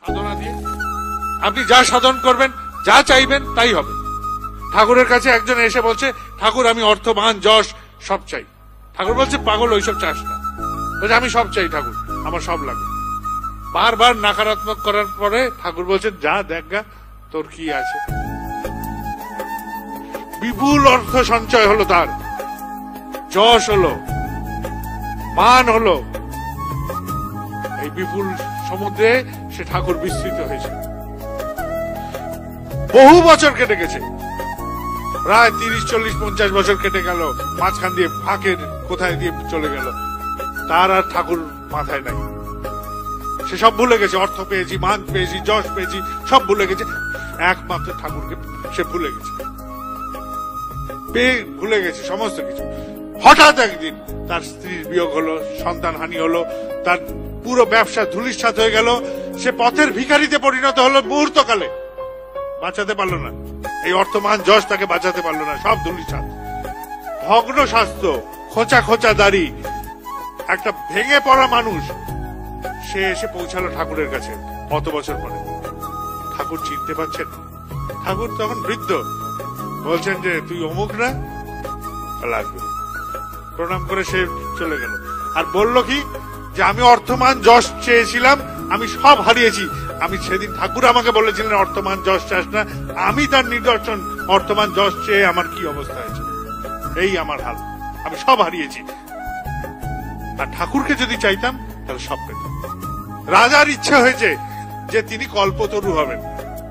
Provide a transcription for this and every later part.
সাধনা দিয়ে আপনি যা সাধন করবেন, যা চাইবেন তাই হবে। ঠাকুরের কাছে একজন এসে বলছে, ঠাকুর আমি অর্থ মান যশ সব চাই। ঠাকুর বলছে, পাগল, ওইসব চাস না। বলছে, আমি সব চাই ঠাকুর, আমার সব লাগে। বারবার নাকারাত্মক করার পরে ঠাকুর বলছেন, যা দেখা তোর কি আছে। বিপুল অর্থ সঞ্চয় হলো তার, যশ হলো, মান হলো। এই বিপুল সমুদ্রে সে ঠাকুর বিস্তৃত হয়েছে। বহু বছর কেটে গেছে, প্রায় 30-40-50 বছর কেটে গেল। মাঝখান দিয়ে ফাঁকের কোথায় দিয়ে চলে গেল, তার আর ঠাকুর মাথায় নাই। সে সব ভুলে গেছে, অর্থ পেয়েছি, মান পেয়েছি, যশ পেয়েছি, সব ভুলে গেছে। একমাত্র ঠাকুরকে সে ভুলে গেছে, ভুলে গেছে সমস্ত কিছু। হঠাৎ একদিন তার স্ত্রীর বিয়োগ হলো, সন্তান হানি হলো, তার পুরো ব্যবসা ধূলিসাৎ হয়ে গেল। সে পথের ভিখারিতে পরিণত হলো মুহূর্তকালে। বাঁচাতে পারলো না, এই অর্থমান যশ তাকে বাঁচাতে পারলো না, সব ধূলিসাৎ। ভগ্ন স্বাস্থ্য, খোঁচা খোঁচা দাড়ি, একটা ভেঙে পড়া মানুষ। সে এসে পৌঁছালো ঠাকুরের কাছে কত বছর পরে। ঠাকুর চিনতে পারছেন, ঠাকুর তখন বৃদ্ধ। বলছেন যে, তুই অমুক না, লাগবে। প্রণাম করে সে চলে গেল। আর বলল কি, যে আমি অর্থমান যশ চেয়েছিলাম, আমি সব হারিয়েছি। আমি সেদিন ঠাকুর আমাকে বলেছিলেন অর্থমান যশ চাস না, আমি তার নিদর্শন। অর্থমান যশ চেয়ে আমার কি অবস্থা হয়েছে, এই আমার হাল, আমি সব হারিয়েছি। আর ঠাকুরকে যদি চাইতাম তাহলে সব পেতাম। রাজার ইচ্ছা হয়েছে যে তিনি কল্পতরু হবেন,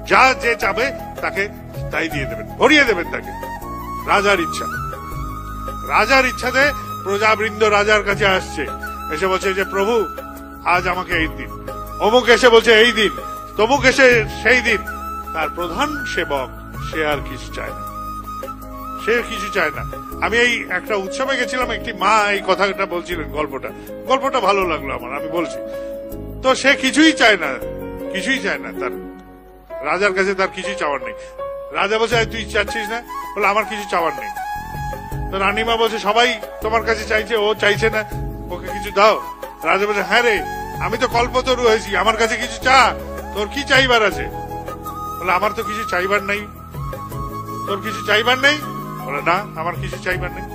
যা যে চাবে তাকে তাই দিয়ে দেবেন, ভরিয়ে দেবেন তাকে। রাজার ইচ্ছা, রাজার ইচ্ছাতে প্রজাবৃন্দ রাজার কাছে আসছে, এসে বলছে যে প্রভু আজ আমাকে এই দিন, অমুক এসে বলছে এই দিন, তমুক এসে সেই দিন। তার প্রধান সেবক সে আর কিছু চায় না, সে কিছু চায় না। আমি এই একটা উৎসবে গেছিলাম, একটি মা এই কথাটা বলছিলেন, গল্পটা ভালো লাগলো আমার, আমি বলছি। তো সে কিছুই চায় না, কিছুই চায় না, তার রাজার কাছে তার কিছু চাওয়ার নেই। রাজা বলছে, তুই চাচ্ছিস না? বলে, আমার কিছু চাওয়ার নেই। তো রানীমা বলছে, সবাই তোমার কাছে চাইছে, ও চাইছে না, ওকে কিছু দাও। রাজা বলছে, হ্যাঁ রে, আমি তো কল্পতরু হয়েছি, আমার কাছে কিছু চা, তোর কি চাইবার আছে? বলে, আমার তো কিছু চাইবার নাই। তোর কিছু চাইবার নেই? বলে, না, আমার কিছু চাইবার নেই।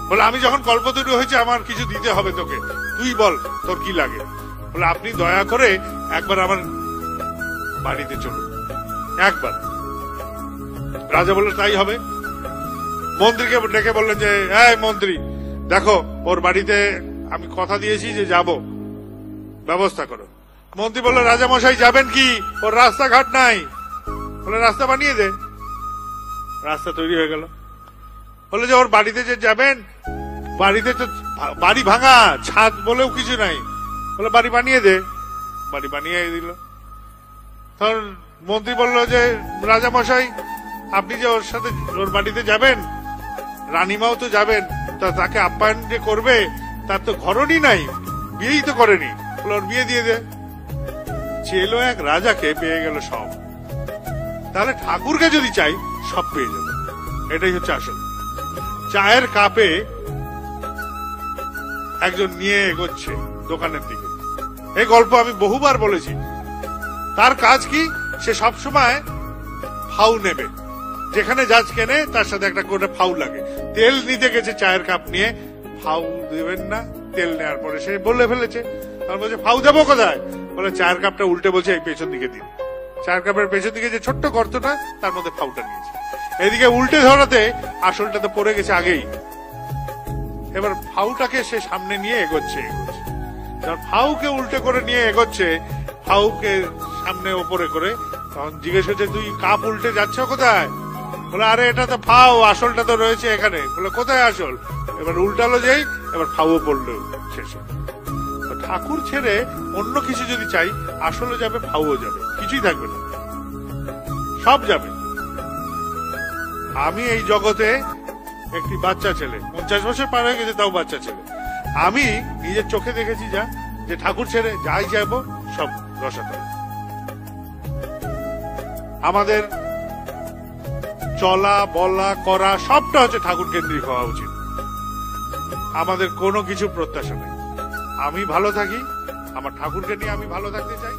বলে, আমি যখন কল্পতরু হয়েছে, আমার কিছু দিতে হবে তোকে, তুই বল তোর কি লাগে। বলে, আপনি দয়া করে একবার আমার বাড়িতে চলুন, একবার। রাজা বলল, তাই হবে। মন্ত্রীকে ডেকে বললেন যে, এই মন্ত্রী, দেখো ওর বাড়িতে আমি কথা দিয়েছি যে যাব, ব্যবস্থা করো। মন্ত্রী বলল, রাজা মশাই যাবেন কি? ওর রাস্তাঘাট নাই। বলে, রাস্তা বানিয়ে দে। রাস্তা তৈরি হয়ে গেল। বলে যে, ওর বাড়িতে যে যাবেন, বাড়িতে তো বাড়ি ভাঙা, ছাদ বলেও কিছু নাই। বলে, বাড়ি বানিয়ে দে। বাড়ি বানিয়ে দিল। তখন মন্ত্রী বলল যে, রাজা মশাই আপনি যে ওর সাথে ওর বাড়িতে যাবেন, রানীমাও তো যাবেন, তা তাকে আপ্যায়ন যে করবে তার তো ঘরণই নাই, বিয়েই তো করেনি। বলে, ওর বিয়ে দিয়ে দে। চেলো এক রাজাকে, পেয়ে গেল সব। তাহলে ঠাকুরকে যদি চাই সব পেয়ে যাবে, এটাই হচ্ছে আসল। চায়ের কাপে একজন নিয়ে এগোচ্ছে দোকানের দিকে, এই গল্প আমি বহুবার বলেছি। তার কাজ কি, সে সবসময় ফাউ নেবে, যেখানে জাজ কেনে তার সাথে একটা করে ফাউ লাগে। তেল নিতে গেছে চায়ের কাপ নিয়ে, ফাউ দেবেন না। তেল নেওয়ার পরে সে বলে ফেলেছে, আর বলছে, ফাউ দেবো কোথায়? বলে, চায়ের কাপটা উল্টে বলছে, এই পেছন দিকে দিন। চায়ের কাপের পেছন দিকে যে ছোট্ট গর্তটা, তার মধ্যে ফাউটা নিয়েছে। এদিকে উল্টে ধরাতে আসলটা তো পড়ে গেছে আগেই। এবার ফাউটাকে সে সামনে নিয়ে এগোচ্ছে। ফাউকে উল্টে করে নিয়ে এগোচ্ছে, ফাউকে সামনে ওপরে করে। তখন জিজ্ঞেস করছে, তুই কাপ উল্টে যাচ্ছ কোথায়? বলে, আরে এটা তো ফাউ, আসলটা তো রয়েছে এখানে। বলে, কোথায় আসল? এবার উল্টালো যেই, এবার ফাউও পড়লো শেষে। ঠাকুর ছেড়ে অন্য কিছু যদি চাই, আসলে যাবে, ফাউও যাবে, কিছুই থাকবে না, সব যাবে। আমি এই জগতে একটি বাচ্চা ছেলে, 50 বছর পার হয়ে গেছে, তাও বাচ্চা ছেলে। আমি নিজের চোখে দেখেছি যা, যে ঠাকুর ছেড়ে যাই যাবো সব রসাতে। আমাদের চলা বলা করা সবটা হচ্ছে ঠাকুর কেন্দ্রিক হওয়া উচিত। আমাদের কোনো কিছু প্রত্যাশা নেই। আমি ভালো থাকি, আমার ঠাকুরকে নিয়ে আমি ভালো থাকতে চাই।